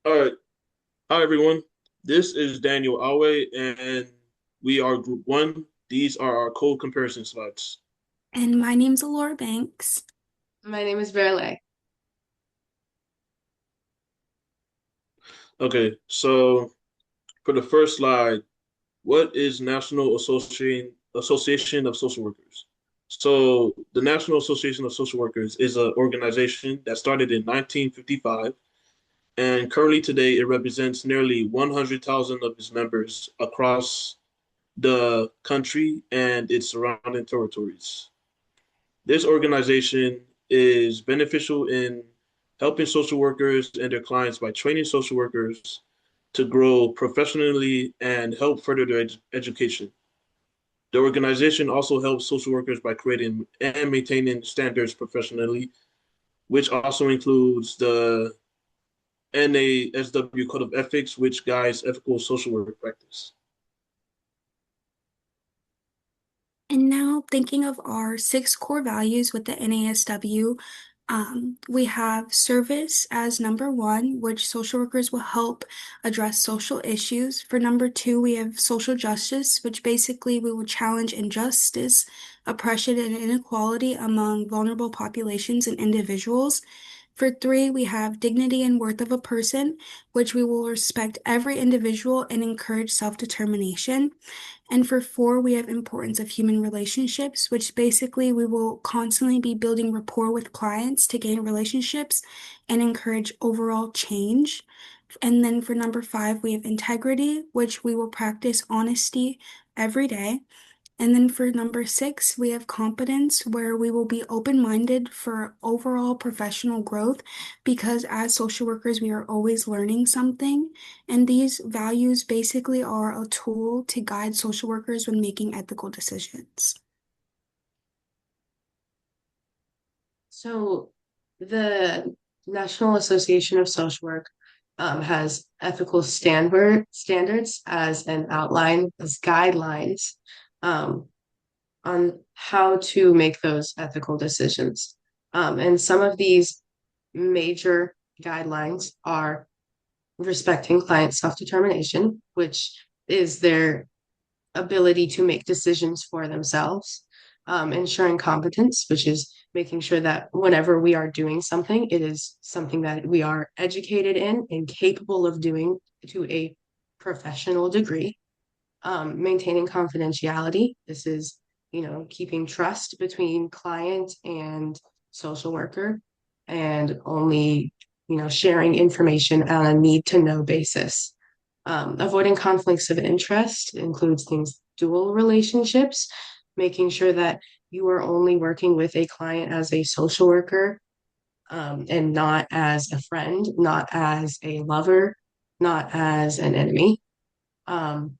All right. Hi, everyone. This is Daniel Awe, and we are Group 1. These are our code comparison slides. And my name's Alora Banks. My name is Verle. Okay, so for the first slide, what is Association of Social Workers? So the National Association of Social Workers is an organization that started in 1955, and currently today it represents nearly 100,000 of its members across the country and its surrounding territories. This organization is beneficial in helping social workers and their clients by training social workers to grow professionally and help further their education. The organization also helps social workers by creating and maintaining standards professionally, which also includes the NASW Code of Ethics, which guides ethical social work practice. And now, thinking of our six core values with the NASW, we have service as number one, which social workers will help address social issues. For number two, we have social justice, which basically we will challenge injustice, oppression, and inequality among vulnerable populations and individuals. For three, we have dignity and worth of a person, which we will respect every individual and encourage self-determination. And for four, we have importance of human relationships, which basically we will constantly be building rapport with clients to gain relationships and encourage overall change. And then for number five, we have integrity, which we will practice honesty every day. And then for number six, we have competence, where we will be open-minded for overall professional growth because as social workers, we are always learning something. And these values basically are a tool to guide social workers when making ethical decisions. So, the National Association of Social Work has ethical standards as an outline, as guidelines um, on how to make those ethical decisions. And some of these major guidelines are respecting client self-determination, which is their ability to make decisions for themselves, ensuring competence, which is making sure that whenever we are doing something, it is something that we are educated in and capable of doing to a professional degree. Maintaining confidentiality. This is, keeping trust between client and social worker and only, sharing information on a need to know basis. Avoiding conflicts of interest includes things dual relationships, making sure that you are only working with a client as a social worker, and not as a friend, not as a lover, not as an enemy. Um,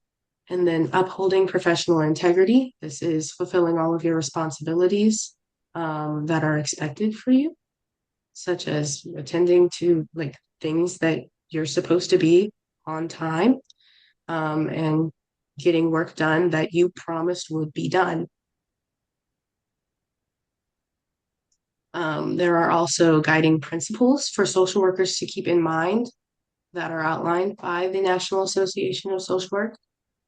and then upholding professional integrity. This is fulfilling all of your responsibilities that are expected for you, such as attending to like things that you're supposed to be on time, and getting work done that you promised would be done. There are also guiding principles for social workers to keep in mind that are outlined by the National Association of Social Work.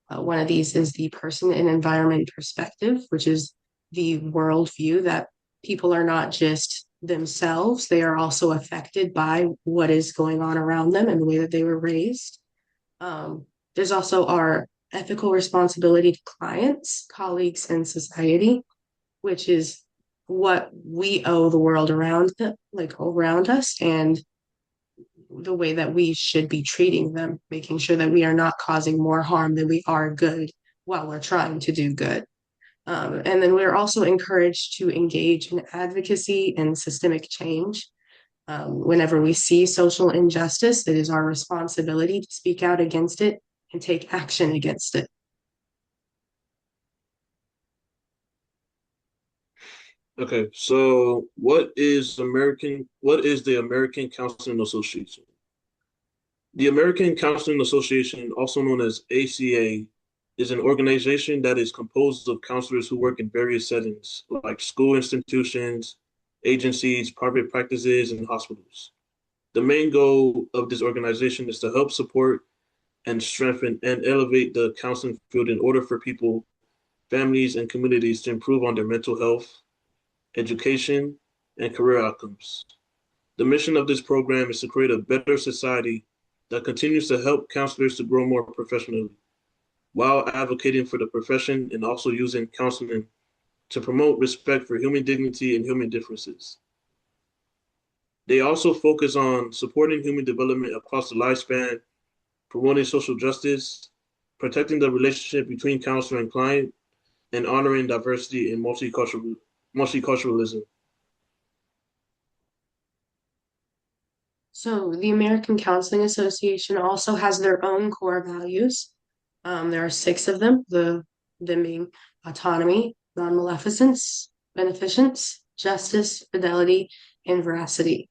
One of these is the person and environment perspective, which is the worldview that people are not just themselves, they are also affected by what is going on around them and the way that they were raised. There's also our ethical responsibility to clients, colleagues, and society, which is what we owe the world around us, and the way that we should be treating them, making sure that we are not causing more harm than we are good while we're trying to do good. And then we're also encouraged to engage in advocacy and systemic change. Whenever we see social injustice, it is our responsibility to speak out against it and take action against it. Okay, so what is the American Counseling Association? The American Counseling Association, also known as ACA, is an organization that is composed of counselors who work in various settings, like school institutions, agencies, private practices, and hospitals. The main goal of this organization is to help support and strengthen and elevate the counseling field in order for people, families, and communities to improve on their mental health, education, and career outcomes. The mission of this program is to create a better society that continues to help counselors to grow more professionally while advocating for the profession and also using counseling to promote respect for human dignity and human differences. They also focus on supporting human development across the lifespan, promoting social justice, protecting the relationship between counselor and client, and honoring diversity and multiculturalism. So the American Counseling Association also has their own core values. There are six of them, them being autonomy, non-maleficence, beneficence, justice, fidelity, and veracity.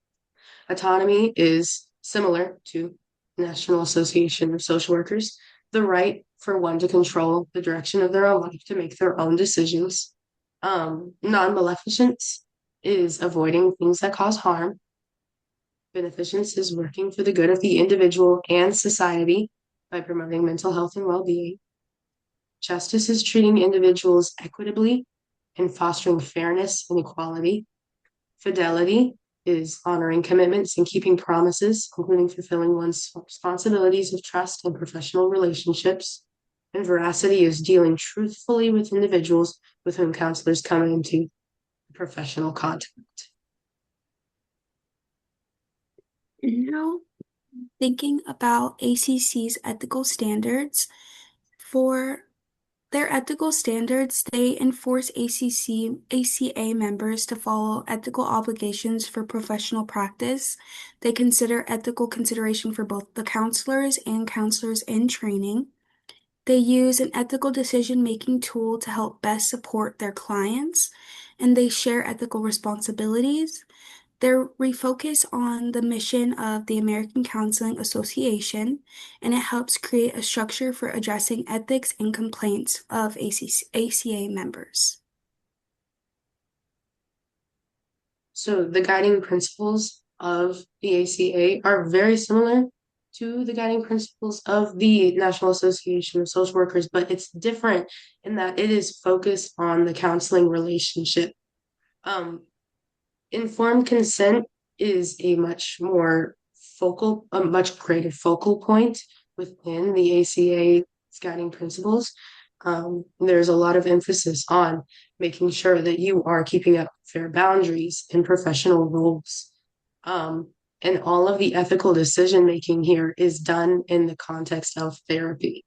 Autonomy is similar to National Association of Social Workers, the right for one to control the direction of their own life, to make their own decisions. Non-maleficence is avoiding things that cause harm. Beneficence is working for the good of the individual and society by promoting mental health and well-being. Justice is treating individuals equitably and fostering fairness and equality. Fidelity is honoring commitments and keeping promises, including fulfilling one's responsibilities of trust and professional relationships. And veracity is dealing truthfully with individuals with whom counselors come into professional contact. Now, thinking about ACC's ethical standards, for their ethical standards, they enforce ACA members to follow ethical obligations for professional practice. They consider ethical consideration for both the counselors and counselors in training. They use an ethical decision-making tool to help best support their clients, and they share ethical responsibilities. They refocus on the mission of the American Counseling Association, and it helps create a structure for addressing ethics and complaints of ACA members. So the guiding principles of the ACA are very similar to the guiding principles of the National Association of Social Workers, but it's different in that it is focused on the counseling relationship. Um, Informed consent is a much greater focal point within the ACA's guiding principles. There's a lot of emphasis on making sure that you are keeping up fair boundaries and professional rules. And all of the ethical decision making here is done in the context of therapy.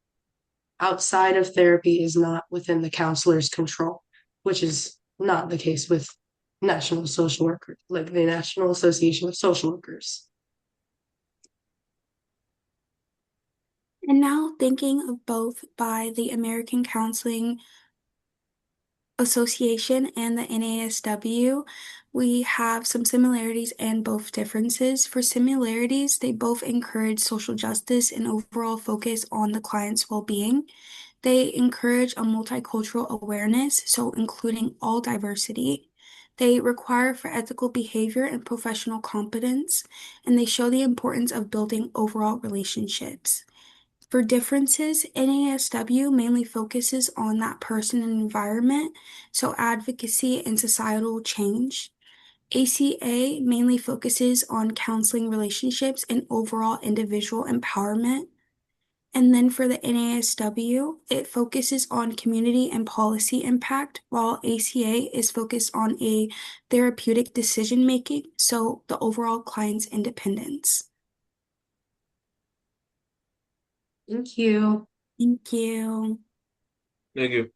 Outside of therapy is not within the counselor's control, which is not the case with National Social Workers, like the National Association of Social Workers. And now, thinking of both by the American Counseling Association and the NASW, we have some similarities and both differences. For similarities, they both encourage social justice and overall focus on the client's well-being. They encourage a multicultural awareness, so including all diversity. They require for ethical behavior and professional competence, and they show the importance of building overall relationships. For differences, NASW mainly focuses on that person and environment, so advocacy and societal change. ACA mainly focuses on counseling relationships and overall individual empowerment. And then for the NASW, it focuses on community and policy impact, while ACA is focused on a therapeutic decision making, so the overall client's independence. Thank you. Thank you. Thank you.